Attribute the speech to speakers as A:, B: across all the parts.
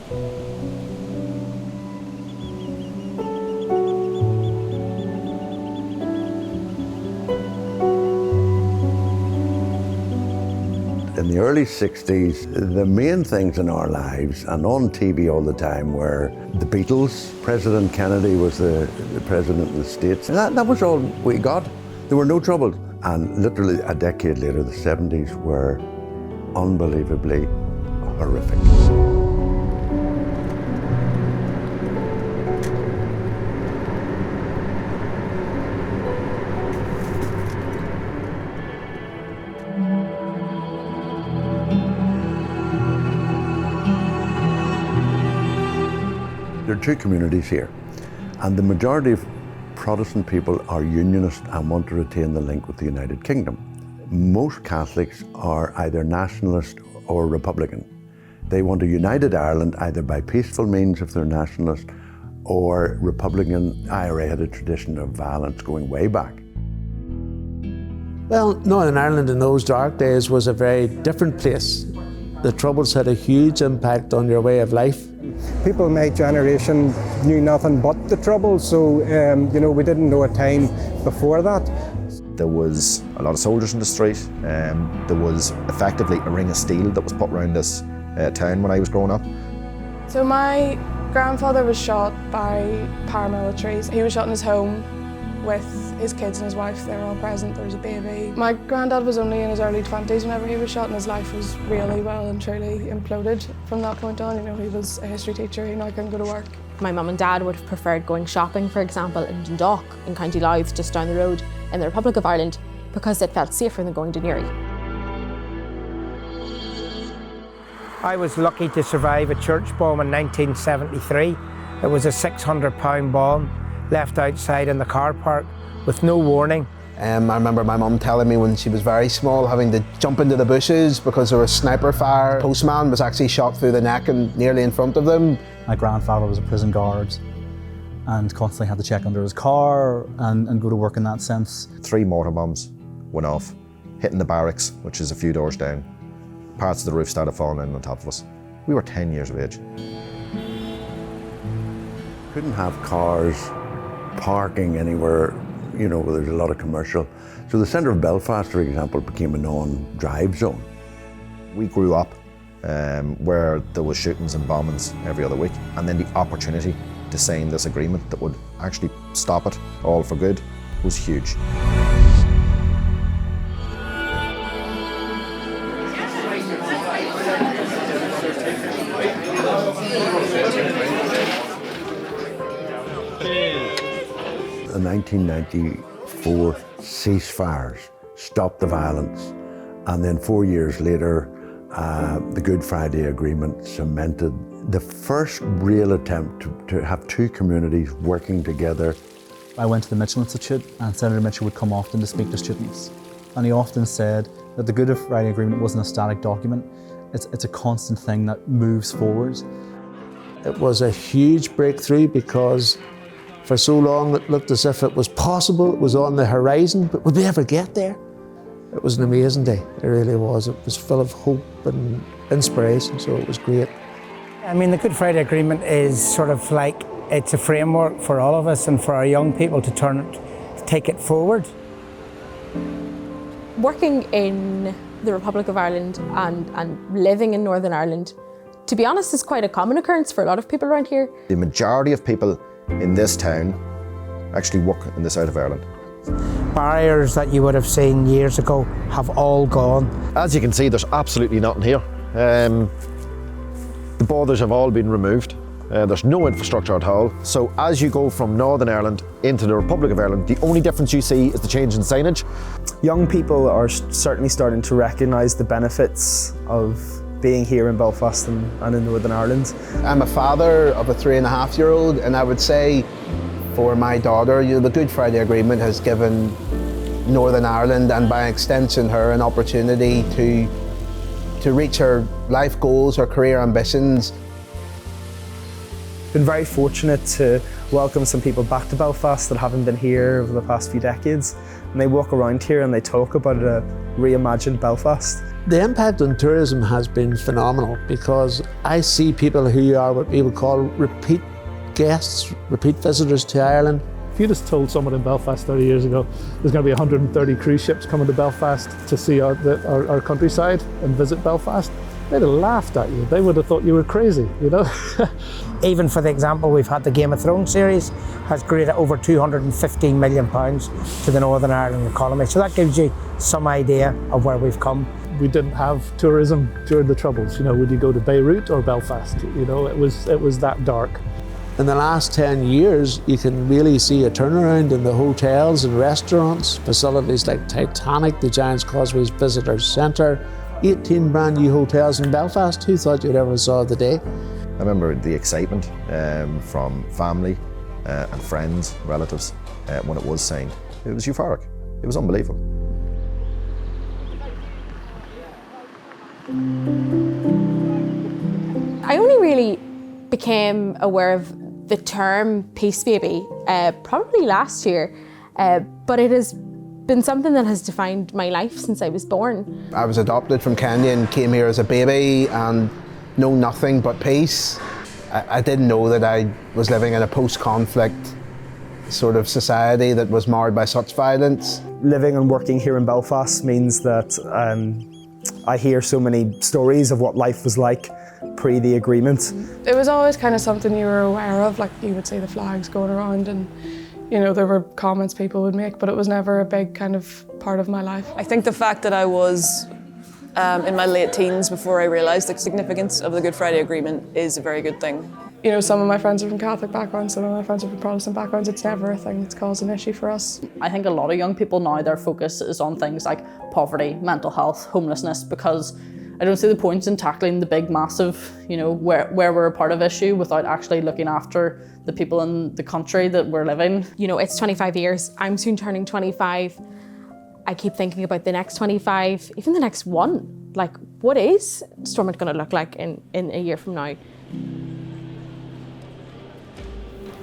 A: In the early 60s, the main things in our lives and on TV all the time were the Beatles. President Kennedy was the president of the States. And that was all we got. There were no troubles. And literally a decade later, the 70s were unbelievably horrific. There are two communities here, and the majority of Protestant people are unionist and want to retain the link with the United Kingdom. Most Catholics are either nationalist or Republican. They want a united Ireland either by peaceful means if they're nationalist, or Republican. IRA had a tradition of violence going way back.
B: Well, Northern Ireland in those dark days was a very different place. The Troubles had a huge impact on your way of life.
C: People my generation knew nothing but the Troubles, so we didn't know a time before that.
D: There was a lot of soldiers in the street. There was effectively a ring of steel that was put around this town when I was growing up.
E: So my grandfather was shot by paramilitaries. He was shot in his home with his kids and his wife. They were all present. There was a baby. My granddad was only in his early 20s whenever he was shot, and his life was really well and truly imploded from that point on. He was a history teacher. He now couldn't go to work.
F: My mum and dad would have preferred going shopping, for example, in Dundalk, in County Louth, just down the road, in the Republic of Ireland, because it felt safer than going to Newry.
G: I was lucky to survive a church bomb in 1973. It was a £600 bomb left outside in the car park with no warning.
H: I remember my mum telling me when she was very small having to jump into the bushes because there was sniper fire. Postman was actually shot through the neck and nearly in front of them.
I: My grandfather was a prison guard and constantly had to check under his car and go to work in that sense.
D: 3 mortar bombs went off, hitting the barracks, which is a few doors down. Parts of the roof started falling in on top of us. We were 10 years of age.
A: Couldn't have cars parking anywhere, where there's a lot of commercial. So the centre of Belfast, for example, became a non-drive zone.
D: We grew up where there was shootings and bombings every other week, and then the opportunity to sign this agreement that would actually stop it all for good was huge.
A: The 1994 ceasefires stopped the violence, and then 4 years later, the Good Friday Agreement cemented the first real attempt to have two communities working together.
I: I went to the Mitchell Institute, and Senator Mitchell would come often to speak to students, and he often said that the Good Friday Agreement wasn't a static document, it's a constant thing that moves forward.
B: It was a huge breakthrough because for so long it looked as if it was possible, it was on the horizon, but would we ever get there? It was an amazing day, it really was. It was full of hope and inspiration, so it was great.
G: I mean, the Good Friday Agreement is sort of like, it's a framework for all of us and for our young people to take it forward.
F: Working in the Republic of Ireland and living in Northern Ireland, to be honest, is quite a common occurrence for a lot of people around here.
D: The majority of people in this town actually work in the south of Ireland.
G: Barriers that you would have seen years ago have all gone.
D: As you can see, there's absolutely nothing here. The borders have all been removed. There's no infrastructure at all. So as you go from Northern Ireland into the Republic of Ireland, the only difference you see is the change in signage.
J: Young people are certainly starting to recognise the benefits of being here in Belfast and in Northern Ireland.
H: I'm a father of a 3.5-year-old, and I would say for my daughter, the Good Friday Agreement has given Northern Ireland, and by extension her, an opportunity to reach her life goals, her career ambitions.
J: Been very fortunate to welcome some people back to Belfast that haven't been here over the past few decades, and they walk around here and they talk about a reimagined Belfast.
B: The impact on tourism has been phenomenal because I see people who are what we would call repeat guests, repeat visitors to Ireland.
K: If you just told someone in Belfast 30 years ago there's going to be 130 cruise ships coming to Belfast to see our countryside and visit Belfast, they'd have laughed at you. They would have thought you were crazy, you know?
G: Even for the example, we've had the Game of Thrones series, has created over £215 million to the Northern Ireland economy. So that gives you some idea of where we've come.
K: We didn't have tourism during the Troubles. You know, would you go to Beirut or Belfast? You know, it was that dark.
B: In the last 10 years, you can really see a turnaround in the hotels and restaurants, facilities like Titanic, the Giant's Causeways Visitor Centre, 18 brand new hotels in Belfast. Who thought you'd ever saw the day?
D: I remember the excitement from family and friends, relatives, when it was signed. It was euphoric. It was unbelievable.
F: I only really became aware of the term Peace Baby probably last year, but it has been something that has defined my life since I was born.
H: I was adopted from Kenya and came here as a baby and know nothing but peace. I didn't know that I was living in a post-conflict sort of society that was marred by such violence.
J: Living and working here in Belfast means that I hear so many stories of what life was like pre the agreement.
E: It was always kind of something you were aware of, like you would see the flags going around and you know, there were comments people would make, but it was never a big kind of part of my life.
L: I think the fact that I was in my late teens before I realised the significance of the Good Friday Agreement is a very good thing.
E: You know, some of my friends are from Catholic backgrounds, some of my friends are from Protestant backgrounds. It's never a thing that's caused an issue for us.
M: I think a lot of young people now, their focus is on things like poverty, mental health, homelessness, because I don't see the point in tackling the big, massive, you know, where we're a part of issue without actually looking after the people in the country that we're living.
F: You know, it's 25 years. I'm soon turning 25. I keep thinking about the next 25, even the next one. Like, what is Stormont going to look like in a year from now?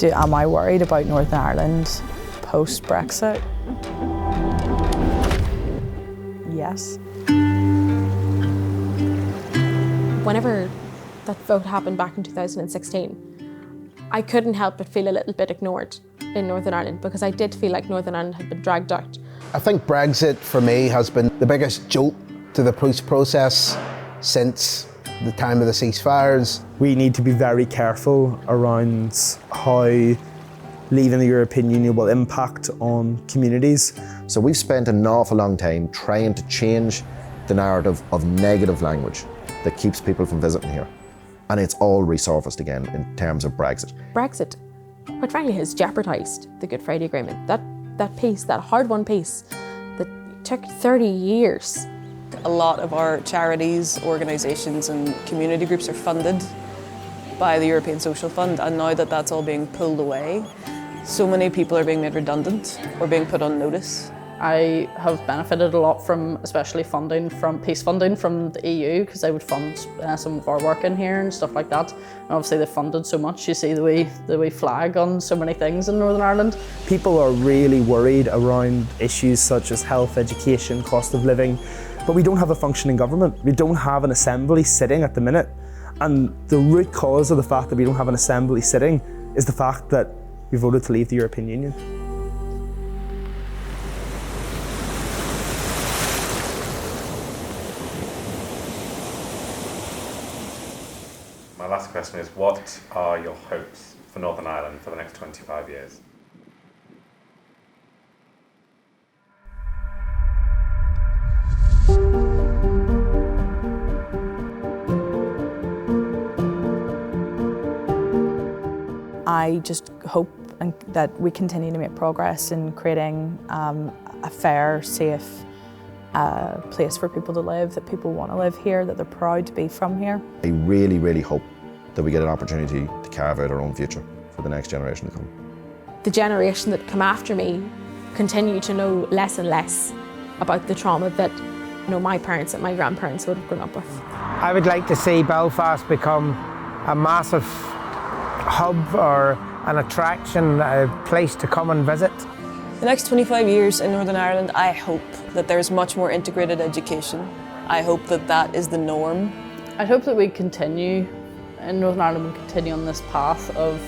N: Am I worried about Northern Ireland post-Brexit? Yes.
F: Whenever that vote happened back in 2016, I couldn't help but feel a little bit ignored in Northern Ireland because I did feel like Northern Ireland had been dragged out.
H: I think Brexit for me has been the biggest jolt to the peace process since the time of the ceasefires.
J: We need to be very careful around how leaving the European Union will impact on communities.
D: So we've spent an awful long time trying to change the narrative of negative language that keeps people from visiting here. And it's all resurfaced again in terms of Brexit.
F: Brexit, quite frankly, has jeopardised the Good Friday Agreement. That peace, that hard-won peace that took 30 years.
L: A lot of our charities, organisations and community groups are funded by the European Social Fund, and now that that's all being pulled away, so many people are being made redundant or being put on notice.
M: I have benefited a lot from, especially funding from peace funding from the EU, because they would fund some of our work in here and stuff like that. And obviously they funded so much. You see the wee flag on so many things in Northern Ireland.
J: People are really worried around issues such as health, education, cost of living, but we don't have a functioning government. We don't have an assembly sitting at the minute. And the root cause of the fact that we don't have an assembly sitting is the fact that we voted to leave the European Union.
O: My last question is, what are your hopes for Northern Ireland for the next 25 years?
N: I just hope that we continue to make progress in creating a fair, safe place for people to live, that people want to live here, that they're proud to be from here.
D: I really, really hope that we get an opportunity to carve out our own future for the next generation to come.
F: The generation that come after me continue to know less and less about the trauma that my parents and my grandparents would have grown up with.
G: I would like to see Belfast become a massive hub or an attraction, a place to come and visit.
L: The next 25 years in Northern Ireland, I hope that there's much more integrated education, I hope that that is the norm.
M: I'd hope that we continue in Northern Ireland, we continue on this path of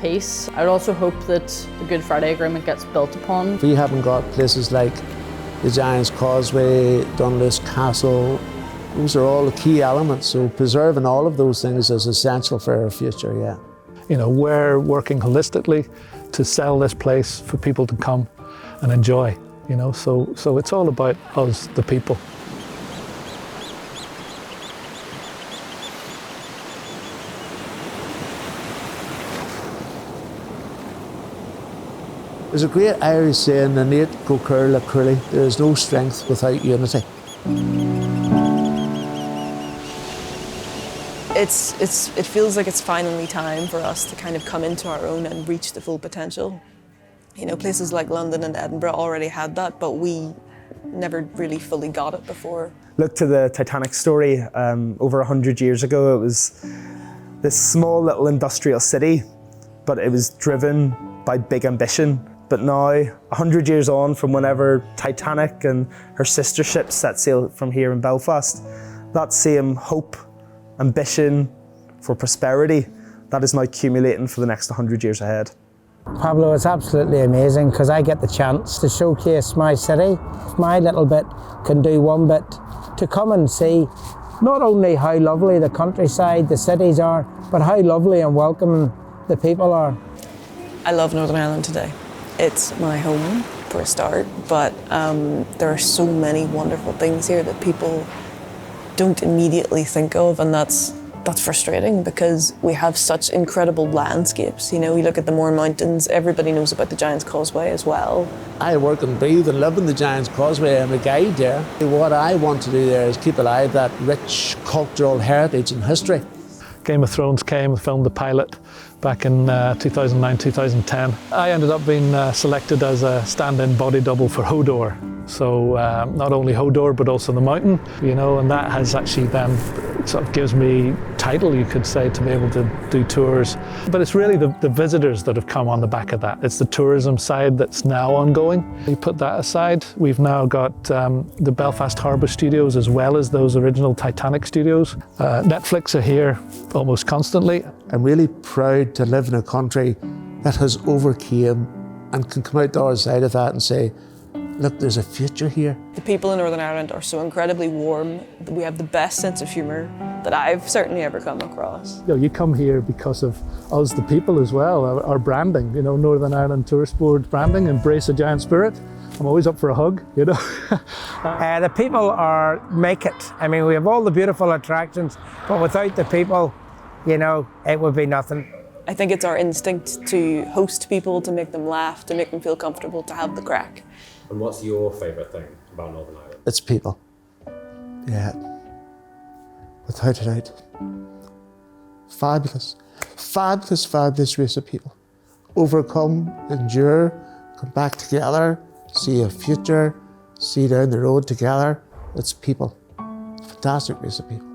M: peace. I would also hope that the Good Friday Agreement gets built upon.
B: We haven't got places like the Giant's Causeway, Dunluce Castle. Those are all the key elements, so preserving all of those things is essential for our future, yeah.
K: You know, we're working holistically to sell this place for people to come and enjoy, you know, so it's all about us, the people.
B: There's a great Irish saying, "Innate go curl a curly." There is no strength without unity.
L: It feels like it's finally time for us to kind of come into our own and reach the full potential. You know, places like London and Edinburgh already had that, but we never really fully got it before.
J: Look to the Titanic story. Over 100 years ago, it was this small little industrial city, but it was driven by big ambition. But now, 100 years on from whenever Titanic and her sister ships set sail from here in Belfast, that same hope, ambition for prosperity, that is now accumulating for the next 100 years ahead.
P: Pablo, it's absolutely amazing because I get the chance to showcase my city. If my little bit can do one bit, to come and see not only how lovely the countryside, the cities are, but how lovely and welcoming the people are.
L: I love Northern Ireland today. It's my home for a start, but there are so many wonderful things here that people don't immediately think of, and that's frustrating because we have such incredible landscapes. You know, you look at the Mourne Mountains, everybody knows about the Giant's Causeway as well.
B: I work and breathe and live in the Giant's Causeway. I'm a guide there. What I want to do there is keep alive that rich cultural heritage and history.
K: Game of Thrones came and filmed the pilot back in 2009, 2010. I ended up being selected as a stand-in body double for Hodor. So not only Hodor, but also the mountain, you know, and that has actually then sort of gives me title, you could say, to be able to do tours. But it's really the visitors that have come on the back of that. It's the tourism side that's now ongoing. You put that aside, we've now got the Belfast Harbour studios as well as those original Titanic studios. Netflix are here almost constantly.
B: I'm really proud to live in a country that has overcame and can come out the other side of that and say, look, there's a future here.
L: The people in Northern Ireland are so incredibly warm. We have the best sense of humour that I've certainly ever come across.
K: You know, you come here because of us, the people, as well, our branding, you know, Northern Ireland Tourist Board branding, embrace a giant spirit. I'm always up for a hug, you know.
G: The people make it. I mean, we have all the beautiful attractions, but without the people, you know, it would be nothing.
L: I think it's our instinct to host people, to make them laugh, to make them feel comfortable, to have the crack.
O: And what's your favourite thing about Northern Ireland?
B: It's people. Yeah. Without a doubt. Fabulous. Fabulous, fabulous race of people. Overcome, endure, come back together, see a future, see down the road together. It's people. Fantastic race of people.